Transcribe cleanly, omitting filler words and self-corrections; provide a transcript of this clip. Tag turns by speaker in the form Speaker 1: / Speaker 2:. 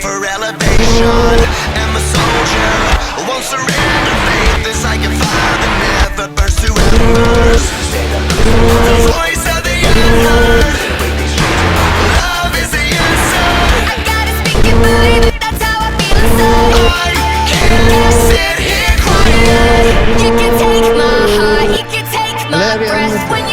Speaker 1: for elevation. And the soldier won't surrender faith. It's like a fire that never burns to embers. The voice of the unheard. Love is the answer.
Speaker 2: I gotta speak it, believe it, that's how I feel inside.
Speaker 1: I can't sit here quiet.
Speaker 2: You can take my heart, you can take my breath. When